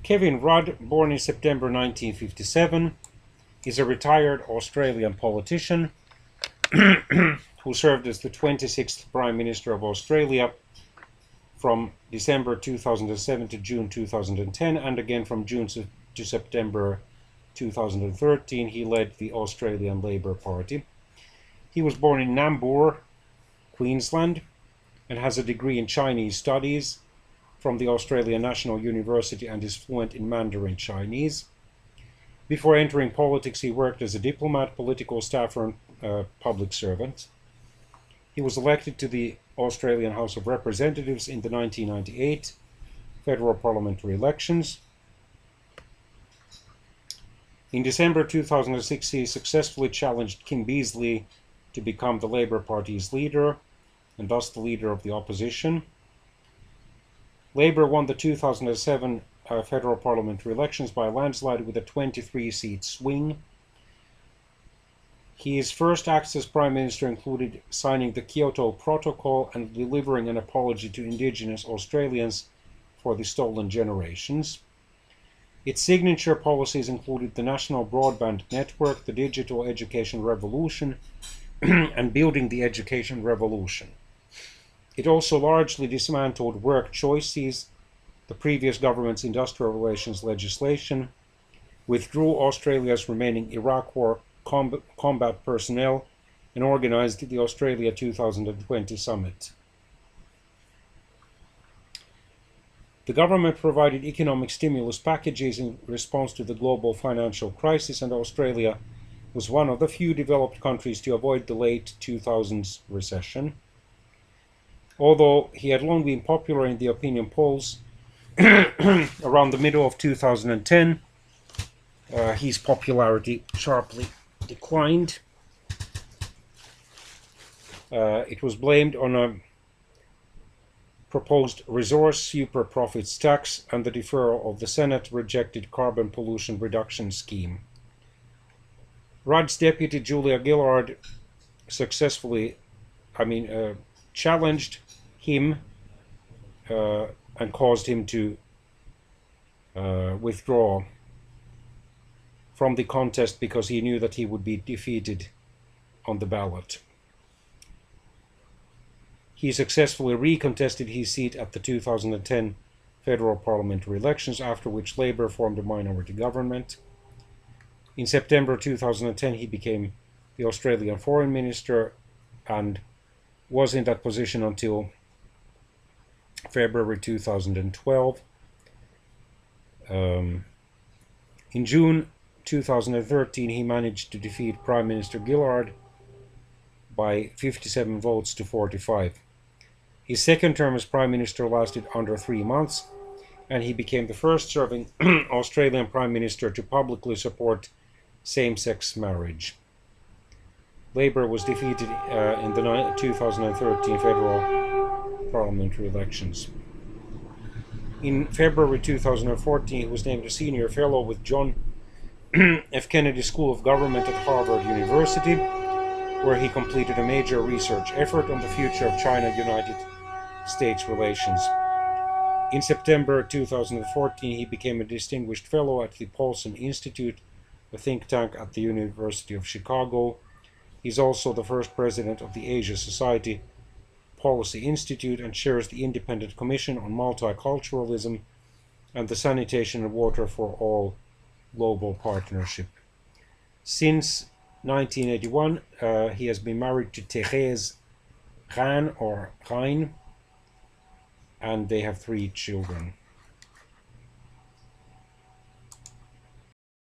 Kevin Rudd, born in September 1957, is a retired Australian politician who served as the 26th Prime Minister of Australia from December 2007 to June 2010, and again from June to September 2013 he led the Australian Labor Party. He was born in Nambour, Queensland, and has a degree in Chinese studies from the Australian National University and is fluent in Mandarin Chinese. Before entering politics, he worked as a diplomat, political staffer, and public servant. He was elected to the Australian House of Representatives in the 1998 federal parliamentary elections. In December 2006, he successfully challenged Kim Beazley to become the Labour Party's leader, and thus the leader of the opposition. Labour won the 2007 federal parliamentary elections by a landslide with a 23-seat swing. His first acts as Prime Minister included signing the Kyoto Protocol and delivering an apology to Indigenous Australians for the stolen generations. Its signature policies included the National Broadband Network, the Digital Education Revolution, and Building the Education Revolution. It also largely dismantled work choices, the previous government's industrial relations legislation, withdrew Australia's remaining Iraq War combat personnel, and organized the Australia 2020 summit. The government provided economic stimulus packages in response to the global financial crisis, and Australia was one of the few developed countries to avoid the late 2000s recession. Although he had long been popular in the opinion polls, around the middle of 2010, his popularity sharply declined. It was blamed on a proposed resource super profits tax and the deferral of the Senate-rejected carbon pollution reduction scheme. Rudd's deputy Julia Gillard successfully, challenged him and caused him to withdraw from the contest because he knew that he would be defeated on the ballot. He successfully recontested his seat at the 2010 federal parliamentary elections, after which Labour formed a minority government. In September 2010, he became the Australian Foreign Minister and was in that position until February 2012. In June 2013, he managed to defeat Prime Minister Gillard by 57 votes to 45. His second term as Prime Minister lasted under 3 months, and he became the first serving Australian Prime Minister to publicly support same-sex marriage. Labour was defeated in the 2013 federal parliamentary elections. In February 2014, he was named a senior fellow with John F. Kennedy School of Government at Harvard University, where he completed a major research effort on the future of China-United States relations. In September 2014, he became a distinguished fellow at the Paulson Institute, a think tank at the University of Chicago. He's also the first president of the Asia Society Policy Institute and chairs the Independent Commission on Multiculturalism and the Sanitation and Water for All Global Partnership. Since 1981, he has been married to Thérèse Rein, and they have 3 children.